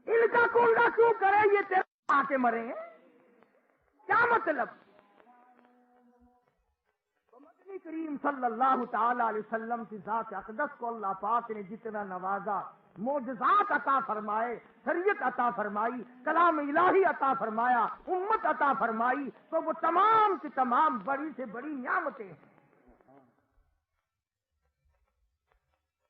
ان کا کنڈا کیوں کرے؟ یہ تیرے آ کے مرے ہیں. کیا مطلب؟ مدنی کریم صلی اللہ تعالی علیہ وسلم کی ذات اقدس کو اللہ پاک نے جتنا نوازا، معجزات عطا فرمائے، شریعت عطا فرمائی، کلام الہی عطا فرمایا، امت عطا فرمائی، تو وہ تمام کی تمام بڑی سے بڑی نعمتیں ہیں.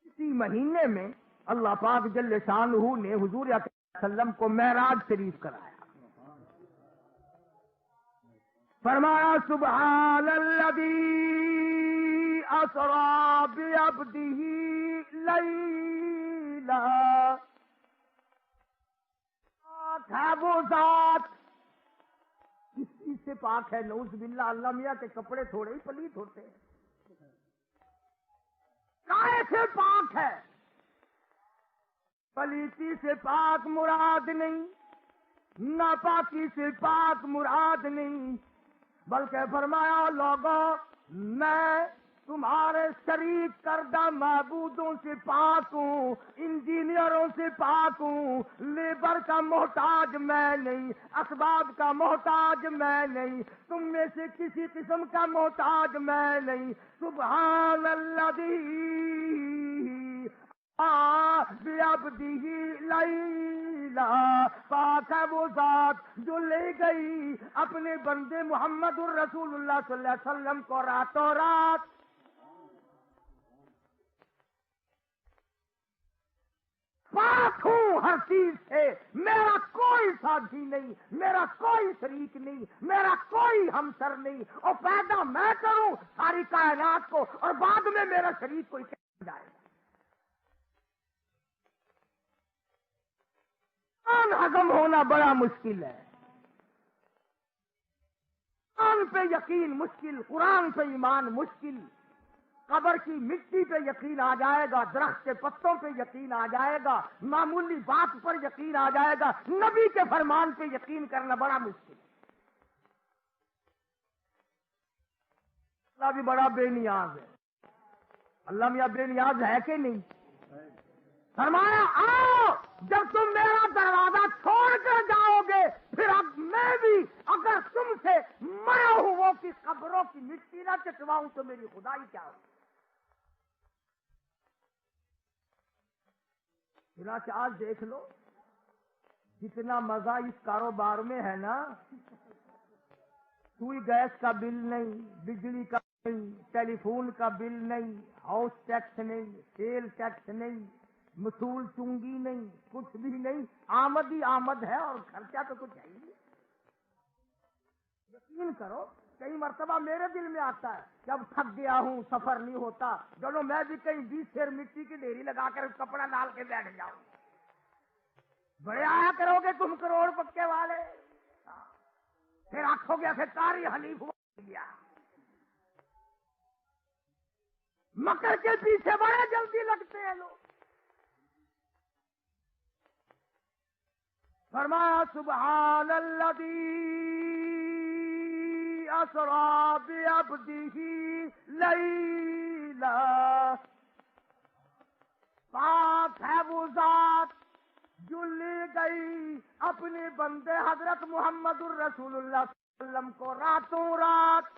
اسی مہینے میں اللہ پاک جل شانہ نے حضور اکرم صلی اللہ علیہ وسلم کو معراج شریف کرایا. فرمایا سبحان الذی اسری بعبدہ لیلا. پاک ہے وہ ذات، کس چیز سے پاک ہے؟ نعوذ باللہ، اللہ میاں کے کپڑے تھوڑے ہی پلیت ہوتے ہیں. کائے سے پاک ہے؟ پلیتی سے پاک مراد نہیں، ناپاکی سے پاک مراد نہیں، بلکہ فرمایا لوگوں میں تمہارے شریک کردہ معبودوں سے پاک ہوں، انجینئروں سے پاک ہوں، لیبر کا محتاج میں نہیں، اسباب کا محتاج میں نہیں، تم میں سے کسی قسم کا محتاج میں نہیں. سبحان الذی بعبدہ لیلا. پاک ہے وہ ذات جو لے گئی اپنے بندے محمد الرسول اللہ صلی اللہ علیہ وسلم کو راتوں رات. پاک ہوں ہر چیز سے، میرا کوئی ساتھی نہیں، میرا کوئی شریک نہیں، میرا کوئی ہمسر نہیں، اور پیدا میں کروں ساری کائنات کو اور بعد میں میرا شریک کوئی کہہ جائے گا. قرآن ہضم ہونا بڑا مشکل ہے. قرآن پہ یقین مشکل، قرآن پہ ایمان مشکل. قبر کی مٹی پہ یقین آ جائے گا، درخت کے پتوں پہ یقین آ جائے گا، معمولی بات پر یقین آ جائے گا، نبی کے فرمان پہ یقین کرنا بڑا مشکل ہے۔ اللہ بھی بڑا بے نیاز ہے۔ اللہ میاں بے نیاز ہے کہ نہیں؟ فرمایا آؤ، جب تم میرا دروازہ چھوڑ کر جاؤ گے پھر اب میں بھی اگر تم سے مرا ہوا کی قبروں کی مٹی نہ چٹواؤں تو میری خدائی کیا ہو؟ چنانچہ آج دیکھ لو جتنا مزہ اس کاروبار میں ہے نا، سوئی گیس کا بل نہیں، بجلی کا نہیں، ٹیلی فون کا بل نہیں، ہاؤس ٹیکس نہیں، سیل ٹیکس نہیں، مصول چنگی نہیں، کچھ بھی نہیں، آمد ہی آمد ہے اور خرچہ تو کچھ ہے ہی نہیں۔ یقین کرو، کئی مرتبہ میرے دل میں آتا ہے جب تھک گیا ہوں، سفر نہیں ہوتا، چلو میں بھی کہیں 20 سیر مٹی کی ڈھیری لگا کر کپڑا ڈال کے بیٹھ جاؤں۔ بڑے آیا کرو گے تم کروڑ پکے والے، پھر آنکھوں گے پھر کاری حنیف ہو گیا۔ مکر کے پیچھے بڑے جلدی لگتے ہیں لوگ۔ فرمایا سبحان الذی اسری بعبدہ لیلا، پاک ہے وہ ذات جو لے گئی اپنے بندے حضرت محمد الرسول اللہ صلی اللہ علیہ وسلم کو راتوں رات،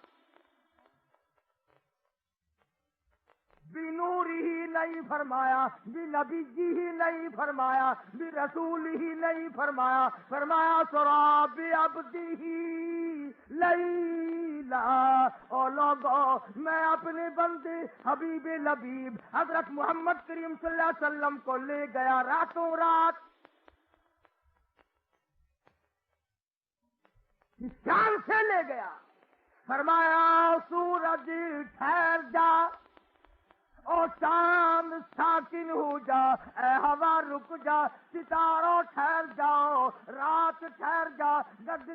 بنور ہی نہیں فرمایا، بنبی جی ہی نہیں فرمایا، برسول ہی نہیں فرمایا، فرمایا سرا بعبدہ لیلا۔ او لوگو، میں اپنے بندے حبیب لبیب حضرت محمد کریم صلی اللہ علیہ وسلم کو لے گیا راتوں رات، اس شان سے لے گیا۔ فرمایا سورج ٹھہر جا، او چاند ساکن ہو جا، اے ہوا رک جا، ستاروں ٹھہر جاؤ، رات ٹھہر جا،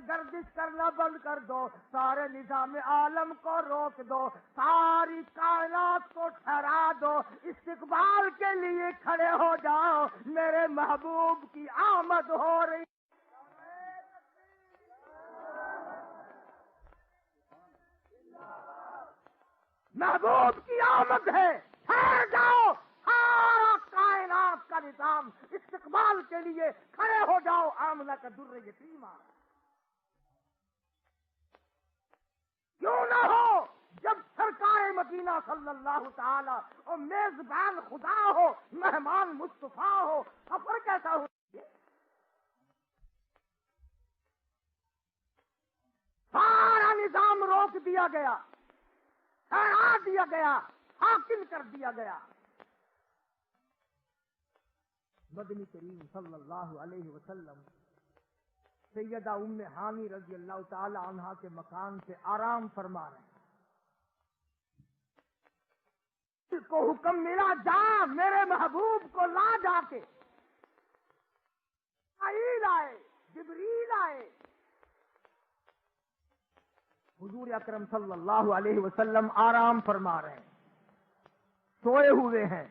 گردش کرنا بند کر دو، سارے نظام عالم کو روک دو، ساری کائنات کو ٹھہرا دو، استقبال کے لیے کھڑے ہو جاؤ، میرے محبوب کی آمد ہو رہی۔ محبوب کی آمد ہے، ٹھہر جاؤ، سارا کائنات کا نظام استقبال کے لیے کھڑے ہو جاؤ، آمنہ کا در یتیم آ رہا۔ کیوں نہ ہو جب سرکار مدینہ صلی اللہ تعالی اور میزبان خدا ہو، مہمان مصطفیٰ ہو، سفر کیسا ہو؟ سارا نظام روک دیا گیا، ٹھہرا دیا گیا، حاکم کر دیا گیا۔ مدنی کریم صلی اللہ علیہ وسلم سیدہ ام ہانی رضی اللہ تعالی عنہا کے مکان سے آرام فرما رہے ہیں۔ اس کو حکم ملا، جا میرے محبوب کو لا، جا کے جبرائیل آئے، جبریل آئے۔ حضور اکرم صلی اللہ علیہ وسلم آرام فرما رہے ہیں، سوئے ہوئے ہیں۔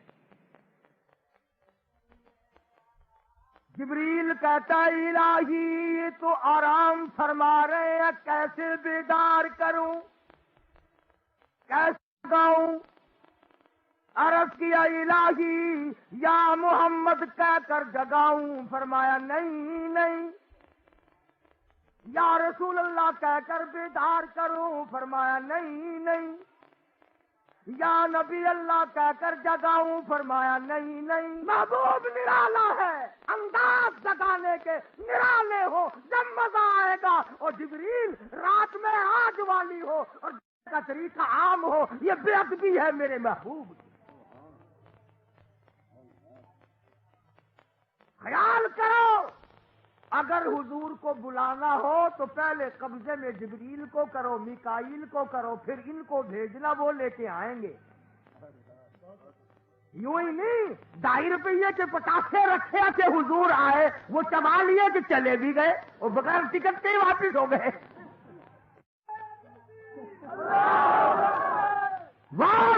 جبریل کہتا الہی یہ تو آرام فرما رہے ہیں، کیسے بیدار کروں، کیسے جگاؤں؟ عرض کیا الہی یا محمد کہہ کر جگاؤں؟ فرمایا نہیں نہیں، یا رسول اللہ کہہ کر بیدار کروں؟ فرمایا نہیں نہیں، یا نبی اللہ کہہ کر جگاؤں؟ فرمایا نہیں نہیں۔ محبوب نرالا ہے، انداز جگانے کے نرالے ہو، جب مزہ آئے گا۔ اور جبریل رات میں آج والی ہو اور کا طریقہ عام ہو، یہ بے ادبی ہے میرے محبوب کی۔ خیال کرو، اگر حضور کو بلانا ہو تو پہلے قبضے میں جبریل کو کرو، میکائیل کو کرو، پھر ان کو بھیجنا، وہ لے کے آئیں گے۔ یوں ہی نہیں 2.5 روپے کے پٹاخے رکھے کہ حضور آئے، وہ چبا لیے کہ چلے بھی گئے، اور بغیر ٹکٹ کے واپس ہو گئے۔ واہ